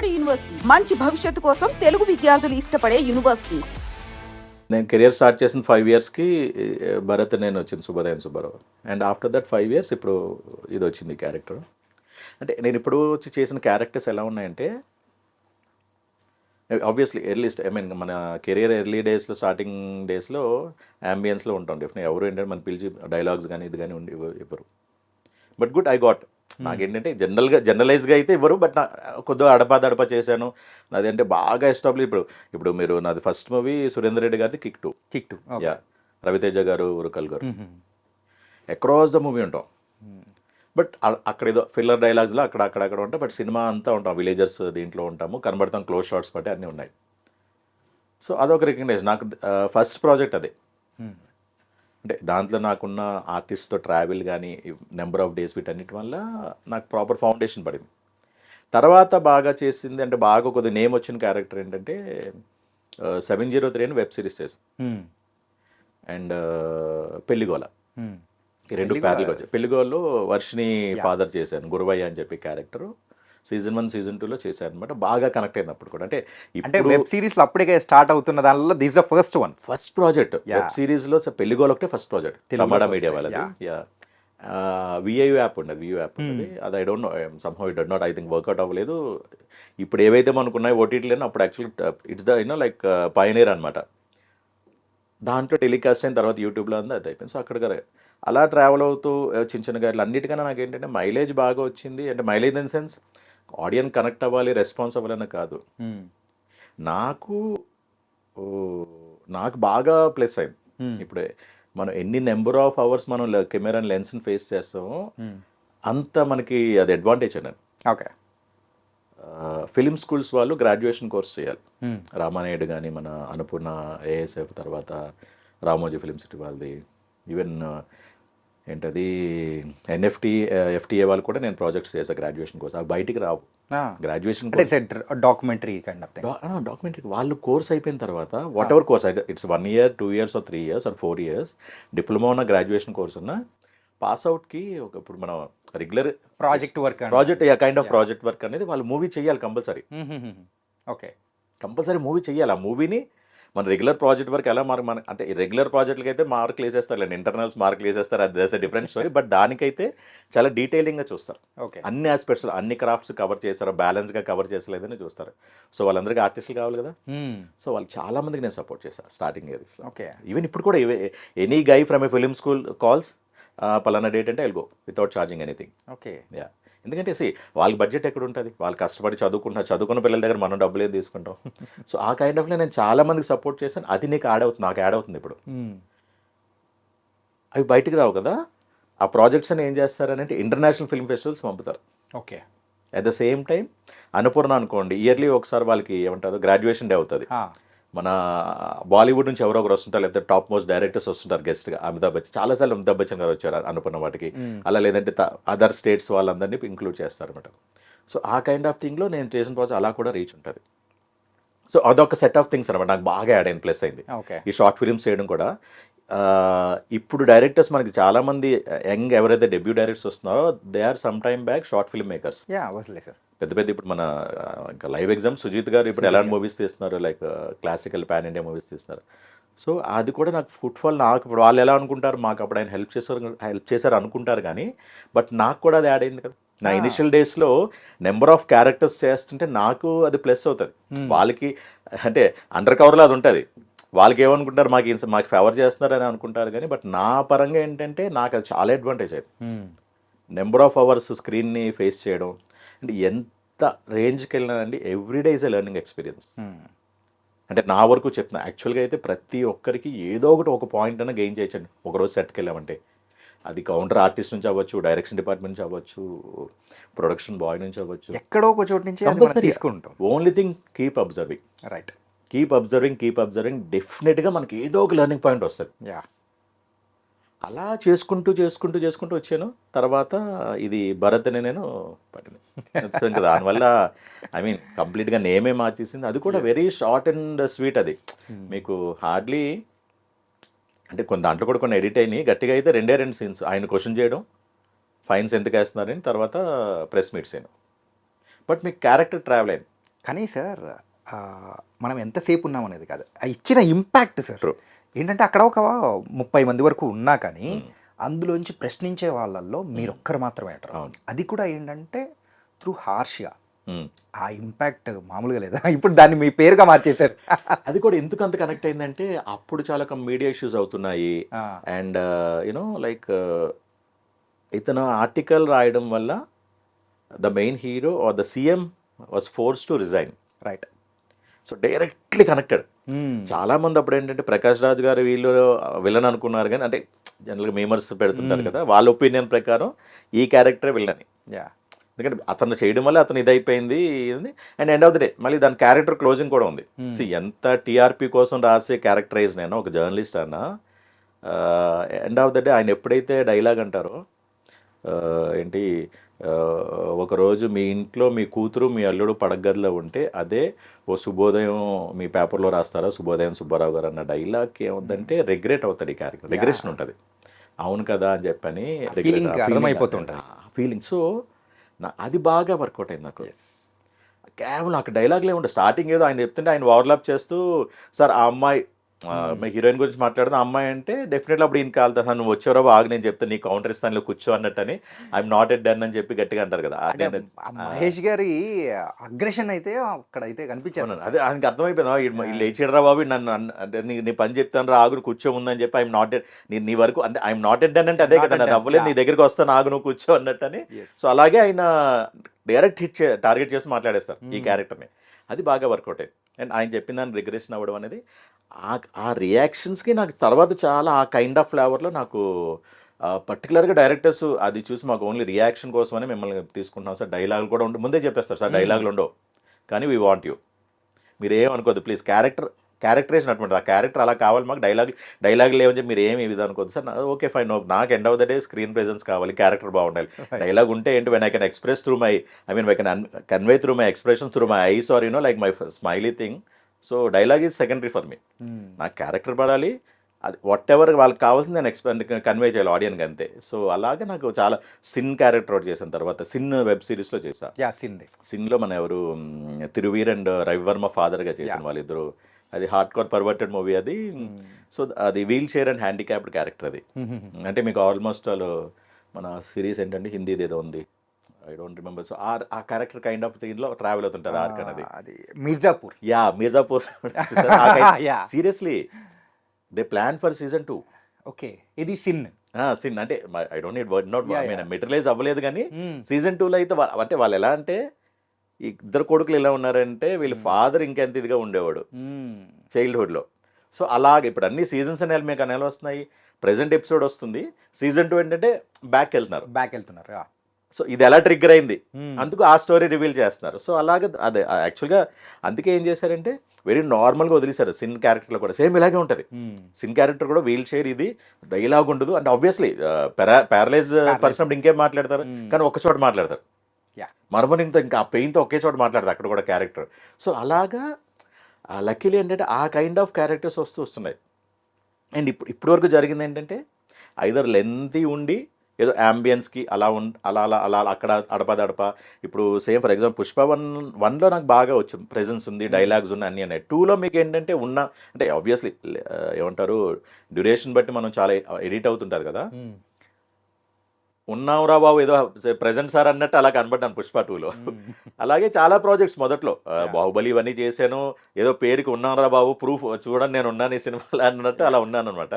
నాడు యూనివర్సిటీ మంచి భవిష్యత్తు కోసం తెలుగు విద్యార్థులు ఇష్టపడే యూనివర్సిటీ. నేను కెరియర్ స్టార్ట్ చేసిన 5 ఇయర్స్కి భరత్ నేను వచ్చింది, శుభోదయం Subbarao. And after that 5 years ఇప్పుడు ఇది వచ్చింది క్యారెక్టర్. అంటే నేను ఇప్పుడు వచ్చి చేసిన క్యారెక్టర్స్ ఎలా ఉన్నాయంటే, ఆబ్వియస్లీ ఎర్లీస్ట్ మన కెరియర్ ఎర్లీ డేస్లో, స్టార్టింగ్ డేస్లో అంబియన్స్లో ఉంటాం. డెఫినెట్ ఎవరు ఏంటంటే మన పిలిచి డైలాగ్స్ కానీ ఇది కానీ ఉండి ఇవ్వరు. But good I got. నాకేంటంటే జనరలైజ్గా అయితే ఇవ్వరు, బట్ నా కొద్దిగా అడపా చేశాను. నాది అంటే బాగా ఎస్టాబ్లిష్. ఇప్పుడు మీరు నాది ఫస్ట్ మూవీ సురేందర్ రెడ్డి గారిది కిక్ టూ. యా, రవితేజ గారు, ఉరుకల్ గారు, అక్రాస్ ద మూవీ ఉంటాం. బట్ అక్కడ ఏదో ఫిల్లర్ డైలాగ్స్లో అక్కడ ఉంటాం. బట్ సినిమా అంతా ఉంటాం, విలేజర్స్ దీంట్లో ఉంటాము, కనబడతాం, క్లోజ్ షాట్స్ బట్టి అన్నీ ఉన్నాయి. సో అదొక రికగ్నైజేషన్ నాకు. ఫస్ట్ ప్రాజెక్ట్ అదే. అంటే దాంట్లో నాకున్న ఆర్టిస్ట్తో ట్రావెల్ కానీ, నెంబర్ ఆఫ్ డేస్ వీటన్నిటి వల్ల నాకు ప్రాపర్ ఫౌండేషన్ పడింది. తర్వాత బాగా చేసింది అంటే బాగా కొద్దిగా నేమ్ వచ్చిన క్యారెక్టర్ ఏంటంటే 703 అని వెబ్ సిరీస్ చేసాను. అండ్ పెళ్లిగోల, ఈ రెండు ప్యారల్గా వచ్చాయి. పెళ్లిగోల్లో వర్షిని ఫాదర్ చేశాను, గురువయ్య అని చెప్పి క్యారెక్టరు. సీజన్ 1 సీజన్ 2లో చేశాను అనమాట. బాగా కనెక్ట్ అయింది అప్పుడు కూడా. అంటే వెబ్ సిరీస్లో అప్పుడే స్టార్ట్ అవుతున్న దానిలో this the first project web సిరీస్లో పెళ్లిగోల ఒకటే ఫస్ట్ ప్రాజెక్ట్, తమిళ మీడియా వాళ్ళది. యా, విఐయు యాప్ ఉండదు, వియూ యాప్ ఉండదు. అది I don't know, somehow it did not, I think work out అవ్వలేదు. ఇప్పుడు ఏవైతే మనకున్నాయో ఓటీటీలో, అప్పుడు actually it's the like pioneer అనమాట. దాంట్లో టెలికాస్ట్ అయిన తర్వాత యూట్యూబ్లో అంతా అది అయిపోయింది. సో అక్కడ అలా ట్రావెల్ అవుతూ చిన్న గాట్లు అన్నిటికన్నా నాకు ఏంటంటే మైలేజ్ బాగా వచ్చింది. అంటే mileage in sense audience connect అవ్వాలి, రెస్పాన్స్ అవ్వాలని కాదు, నాకు బాగా ప్లస్ అయింది. ఇప్పుడే మనం ఎన్ని నెంబర్ ఆఫ్ అవర్స్ మనం కెమెరా లెన్స్ని ఫేస్ చేస్తామో అంత మనకి అది అడ్వాంటేజ్ అని. ఓకే, ఫిలిం స్కూల్స్ వాళ్ళు గ్రాడ్యుయేషన్ కోర్స్ చేయాలి. రామానాయుడు కానీ, మన అన్నపూర్ణ ఏఎస్ఎఫ్, తర్వాత రామోజీ ఫిలిం సిటీ వాళ్ళది, ఈవెన్ ఏంటది ఎఫ్టీఏ వాళ్ళు కూడా నేను ప్రాజెక్ట్స్ చేశాను గ్రాడ్యుయేషన్ కోర్స్. అవి బయటికి రావు. గ్రాడ్యుయేషన్ డాక్యుమెంటరీ డాక్యుమెంటరీ వాళ్ళు కోర్స్ అయిపోయిన తర్వాత what ever course, it's 1 year 2 years or 3 years or 4 years, diploma ఉన్న, గ్రాడ్యుయేషన్ కోర్స్ ఉన్న, పాస్అవుట్కి ఇప్పుడు మనం regular project kind of project work అనేది వాళ్ళు మూవీ చేయాలి కంపల్సరీ. ఓకే, కంపల్సరీ మూవీ చేయాలి. ఆ మూవీని మన రెగ్యులర్ ప్రాజెక్ట్ వరకు ఎలా మన అంటే రెగ్యులర్ ప్రాజెక్ట్లకి అయితే మార్కులు వేసేస్తారు, ఇంటర్నల్స్ మార్కులు వేసేస్తారు, అది that's a different story. But దానికైతే చాలా డీటెయిలింగ్గా చూస్తారు. ఓకే, అన్ని ఆస్పెక్ట్స్లో అన్ని క్రాఫ్ట్స్ కవర్ చేస్తారో, బ్యాలెన్స్గా కవర్ చేసలేదని చూస్తారు. సో వాళ్ళందరికీ ఆర్టిస్టులు కావాలి కదా. సో వాళ్ళు చాలా మందికి నేను సపోర్ట్ చేశాను స్టార్టింగ్ ఇయర్స్. ఓకే, ఈవెన్ ఇప్పుడు కూడా any guy from A film school calls, పలానా డేట్ అంటే I will go without charging anything. Okay, yeah, ఎందుకంటే వాళ్ళకి బడ్జెట్ ఎక్కడ ఉంటుంది, వాళ్ళు కష్టపడి చదువుకున్న పిల్లల దగ్గర మనం డబ్బులు ఏం తీసుకుంటాం. సో ఆ కైండ్ ఆఫ్లో నేను చాలా మందికి సపోర్ట్ చేశాను. అది నాకు యాడ్ అవుతుంది ఇప్పుడు. అవి బయటికి రావు కదా. ఆ ప్రాజెక్ట్స్ అని ఏం చేస్తారని అంటే ఇంటర్నేషనల్ ఫిల్మ్ ఫెస్టివల్స్ పంపుతారు. Okay, at the same time Annapurna అనుకోండి, ఇయర్లీ ఒకసారి వాళ్ళకి ఏమంటారు గ్రాడ్యుయేషన్ డే అవుతుంది. మన బాలీవుడ్ నుంచి ఎవరో ఒకరు వస్తుంటారు, లేకపోతే టాప్ మోస్ట్ డైరెక్టర్స్ వస్తుంటారు గెస్ట్గా. అమితాబ్ బచ్చన్, చాలాసార్లు అమితాబ్ బచ్చన్ గారు వచ్చారు అనుకున్న వాటికి. అలా లేదంటే అదర్ స్టేట్స్ వాళ్ళందరినీ ఇంక్లూడ్ చేస్తారన్నమాట. సో ఆ కైండ్ ఆఫ్ థింగ్లో నేను చేసిన ప్రాజెక్ట్ అలా కూడా రీచ్ ఉంటుంది. సో అదొక సెట్ ఆఫ్ థింగ్స్ అనమాట నాకు బాగా యాడ్ అయింది, ప్లస్ అయింది. ఈ షార్ట్ ఫిల్మ్స్ చేయడం కూడా. ఇప్పుడు డైరెక్టర్స్ మనకి చాలామంది యంగ్ ఎవరైతే డెబ్యూ డైరెక్టర్స్ వస్తున్నారో they are some time back short film makers. పెద్ద ఇప్పుడు మన ఇంకా లైవ్ ఎగ్జామ్ సుజీత్ గారు ఇప్పుడు ఎలాంటి మూవీస్ తీస్తున్నారు, like classical pan India movies తీస్తున్నారు. సో అది కూడా నాకు ఫుట్ఫాల్. నాకు ఇప్పుడు వాళ్ళు ఎలా అనుకుంటారు, మాకు అప్పుడు ఆయన హెల్ప్ చేశారు అనుకుంటారు కానీ, బట్ నాకు కూడా అది యాడ్ అయింది కదా. నా ఇనిషియల్ డేస్లో నెంబర్ ఆఫ్ క్యారెక్టర్స్ చేస్తుంటే నాకు అది ప్లస్ అవుతుంది. వాళ్ళకి అంటే అండర్ కవర్లో అది ఉంటుంది. వాళ్ళకి ఏమనుకుంటారు, మాకు ఫేవర్ చేస్తున్నారని అనుకుంటారు కానీ, బట్ నా పరంగా ఏంటంటే నాకు అది చాలా అడ్వాంటేజ్ అయింది. నెంబర్ ఆఫ్ అవర్స్ స్క్రీన్ని ఫేస్ చేయడం అంటే ఎంత రేంజ్కి వెళ్ళినానండి. Everyday is a learning experience. అంటే నా వరకు చెప్తున్నా, యాక్చువల్గా అయితే ప్రతి ఒక్కరికి ఏదో ఒక పాయింట్ అయినా గెయిన్ చేయొచ్చండి. ఒకరోజు సెట్కి వెళ్ళామంటే అది కౌంటర్ ఆర్టిస్ట్ నుంచి అవ్వచ్చు, డైరెక్షన్ డిపార్ట్మెంట్ నుంచి అవ్వచ్చు, ప్రొడక్షన్ బాయ్ నుంచి అవ్వచ్చు, ఎక్కడో ఒక చోటు నుంచి తీసుకుంటాం. Only thing keep observing. Right, keep observing డెఫినెట్గా మనకి ఏదో ఒక లెర్నింగ్ పాయింట్ వస్తుంది. అలా చేసుకుంటూ వచ్చాను. తర్వాత ఇది భరత్ అని నేను పట్టింది. దానివల్ల ఐ మీన్ కంప్లీట్గా నేమే మార్చేసింది. అది కూడా వెరీ షార్ట్ అండ్ స్వీట్. అది మీకు హార్డ్లీ అంటే దాంట్లో కూడా కొన్ని ఎడిట్ అయినాయి. గట్టిగా అయితే 2 సీన్స్, ఆయన క్వశ్చన్ చేయడం, ఫైన్స్ ఎందుకు వేస్తున్నారని, తర్వాత ప్రెస్ మీట్స్ అయినా. బట్ మీకు క్యారెక్టర్ ట్రావెల్ అయింది. కానీ సార్ మనం ఎంతసేపు ఉన్నాం అనేది కాదు, ఆ ఇచ్చిన ఇంపాక్ట్ సార్. True. ఏంటంటే అక్కడ ఒక 30 మంది వరకు ఉన్నా కానీ అందులోంచి ప్రశ్నించే వాళ్ళల్లో మీరు ఒక్కరు మాత్రమే అంటారు. అవును. అది కూడా ఏంటంటే త్రూ హార్ష్గా. Hmm. ఆ ఇంపాక్ట్ మామూలుగా లేదా? ఇప్పుడు దాన్ని మీ పేరుగా మార్చేశారు. అది కూడా ఎందుకు అంత కనెక్ట్ అయిందంటే అప్పుడు చాలా మీడియా ఇష్యూస్ అవుతున్నాయి. అండ్ యునో లైక్ ఇతను ఆర్టికల్ రాయడం వల్ల the main hero or the CM was force to resign. Right. So directly connected. చాలా మంది అప్పుడు ఏంటంటే ప్రకాష్ రాజ్ గారు వీళ్ళు విలన్ అనుకున్నారు, కానీ అంటే జనరల్గా మేమర్స్ పెడుతుంటారు కదా, వాళ్ళ ఒపీనియన్ ప్రకారం ఈ క్యారెక్టరే విలన్. యా. ఎందుకంటే అతను చేయడం వల్ల అతను ఇదైపోయింది. And end of the day మళ్ళీ దాని క్యారెక్టర్ క్లోజింగ్ కూడా ఉంది. ఎంత టీఆర్పీ కోసం రాసే క్యారెక్టరైజ్ నేను ఒక జర్నలిస్ట్ అన్నా, ఎండ్ ఆఫ్ ద డే ఆయన ఎప్పుడైతే డైలాగ్ అంటారో ఏంటి, ఒకరోజు మీ ఇంట్లో మీ కూతురు మీ అల్లుడు పడగదిలో ఉంటే అదే ఓ శుభోదయం మీ పేపర్లో రాస్తారా శుభోదయం సుబ్బారావు గారు అన్న డైలాగ్ ఏముందంటే రిగ్రెట్ అవుతుంది. ఈ క్యారెక్టర్ రిగ్రెషన్ ఉంటుంది. అవును కదా అని చెప్పని అర్థమైపోతుంటుంది ఫీలింగ్. సో అది బాగా వర్కౌట్ అయింది నాకు. కేవలం నాకు డైలాగ్లే ఉండే స్టార్టింగ్ ఏదో ఆయన చెప్తుంటే ఆయన ఓవర్లాప్ చేస్తూ సార్ ఆ అమ్మాయి హీరోయిన్ గురించి మాట్లాడుతున్న అమ్మాయి అంటే డెఫినెట్లీ అప్పుడు ఈయన కాలుతా నువ్వు వచ్చారో బాగా నేను చెప్తాను నీ కౌంటర్ ఇస్తాను కూర్చో అన్నట్టని ఐఎమ్ నాట్ ఎట్ డన్ అని చెప్పి గట్టిగా అంటారు కదా. మహేష్ గారి అగ్రెషన్ అయితే అక్కడ అయితే కనిపించాను. అదే ఆయనకి అర్థమైపోయింది లేచిడరా బాబు నన్ను అంటే నీ పని చెప్తాను రా ఆగురు కూర్చోముందని చెప్పి ఐఎమ్ నాట్ ఎట్ నీ వరకు అంటే ఐఎమ్ నాట్ ఎట్ డన్ అంటే అదే కదా, అది అవ్వలేదు నీ దగ్గరికి వస్తాను ఆగు నువ్వు కూర్చో అన్నట్టని. సో అలాగే ఆయన డైరెక్ట్ టార్గెట్ చేసి మాట్లాడేస్తారు ఈ క్యారెక్టర్ని. అది బాగా వర్కౌట్ అయింది. అండ్ ఆయన చెప్పిన దాన్ని రిగ్రెషన్ అవ్వడం అనేది ఆ రియాక్షన్స్కి నాకు తర్వాత చాలా ఆ కైండ్ ఆఫ్ ఫ్లేవర్లో నాకు పర్టికులర్గా డైరెక్టర్స్ అది చూసి మాకు ఓన్లీ రియాక్షన్ కోసమని మిమ్మల్ని తీసుకుంటున్నాం సార్, డైలాగులు కూడా ఉండే ముందే చెప్పేస్తారు సార్ డైలాగులు ఉండవు కానీ వీ వాంట్ యూ, మీరు ఏమనుకోద్దు ప్లీజ్, క్యారెక్టరేషన్ అటువంటి ఆ క్యారెక్టర్ అలా కావాలి మాకు, డైలాగ్ లేవని చెప్పి మీరు ఏమి ఇది అనుకోద్దు సార్. ఓకే ఫైన్, నాకు end of the day screen presence కావాలి, క్యారెక్టర్ బాగుండాలి. డైలాగ్ ఉంటే ఏంటి when I can express through my I can convey through my expression through my eyes or like my smiley thing. So dialogue is secondary for me. నాకు character పడాలి, అది what ever వాళ్ళకి కావాల్సింది నేను convey చేయాలి ఆడియన్కి అంతే. సో అలాగే నాకు చాలా సిన్ క్యారెక్టర్ అవుట్ చేసిన తర్వాత సిన్ వెబ్ సిరీస్లో చేశాను. సిన్లో మన ఎవరు తిరువీర్ అండ్ రవివర్మ ఫాదర్గా చేసిన వాళ్ళిద్దరు, అది హార్డ్ కోర్ పర్వర్టెడ్ మూవీ అది. సో అది wheel chair and handicapped character అది. అంటే మీకు ఆల్మోస్ట్ మన సిరీస్ ఏంటంటే హిందీది ఏదో ఉంది ఐ డోంట్ రిమెంబర్. సో ఆ క్యారెక్టర్ కైండ్ ఆఫ్ థింగ్లో ట్రావెల్ అవుతుంటుంది ఆర్క్ అనేది. Mirzapur seriously they plan for season 2. Okay, ఇది సిన్ అంటే I don't need word note materialise అవ్వలేదు కానీ సీజన్ 2లో అయితే అంటే వాళ్ళు ఎలా అంటే ఇద్దరు కొడుకులు ఎలా ఉన్నారంటే వీళ్ళ ఫాదర్ ఇంకెంత ఇదిగా ఉండేవాడు చైల్డ్హుడ్లో. సో అలాగే ఇప్పుడు అన్ని సీజన్స్ అనేవి మీకు అనేవి వస్తున్నాయి, ప్రెజెంట్ ఎపిసోడ్ వస్తుంది, సీజన్ 2 ఏంటంటే బ్యాక్ వెళ్తున్నారు. సో ఇది ఎలా ట్రిగ్గర్ అయింది అందుకు ఆ స్టోరీ రివీల్ చేస్తున్నారు. సో అలాగే అదే యాక్చువల్గా అందుకే ఏం చేశారంటే వెరీ నార్మల్గా వదిలేశారు. సిన్ క్యారెక్టర్లో కూడా సేమ్ ఇలాగే ఉంటుంది. సిన్ క్యారెక్టర్ కూడా వీల్ చైర్, ఇది డైలాగ్ ఉండదు. అంటే ఆబ్వియస్లీ ప్యారలైజ్ పర్సన్ ఇంకేం మాట్లాడతారు కానీ ఒక్క చోట మాట్లాడతారు, మర్మనింగ్తో ఇంకా ఆ పెయిన్తో ఒకే చోట మాట్లాడతారు అక్కడ కూడా క్యారెక్టర్. సో అలాగా లక్కీలీ ఏంటంటే ఆ కైండ్ ఆఫ్ క్యారెక్టర్స్ వస్తున్నాయి. అండ్ ఇప్పుడు వరకు జరిగింది ఏంటంటే ఐదర్ లెంతీ ఉండి ఏదో యాంబియన్స్కి అలా అలా అక్కడ అడప ఇప్పుడు సేమ్ ఫర్ ఎగ్జాంపుల్ పుష్ప 1లో నాకు బాగా వచ్చింది, ప్రెజెన్స్ ఉంది, డైలాగ్స్ ఉన్నాయి అన్నీ ఉన్నాయి. 2లో మీకు ఏంటంటే అంటే ఆబ్వియస్లీ ఏమంటారు డ్యూరేషన్ బట్టి మనం చాలా ఎడిట్ అవుతుంటుంది కదా, ఉన్నావురా బాబు ఏదో ప్రెజెంట్ సార్ అన్నట్టు అలా కనబడ్డాను పుష్ప 2లో. అలాగే చాలా ప్రాజెక్ట్స్ మొదట్లో బాహుబలి ఇవన్నీ చేశాను, ఏదో పేరుకి ఉన్నావురా బాబు ప్రూఫ్ చూడండి నేను ఉన్నాను ఈ సినిమాలో అన్నట్టు అలా ఉన్నాను అనమాట.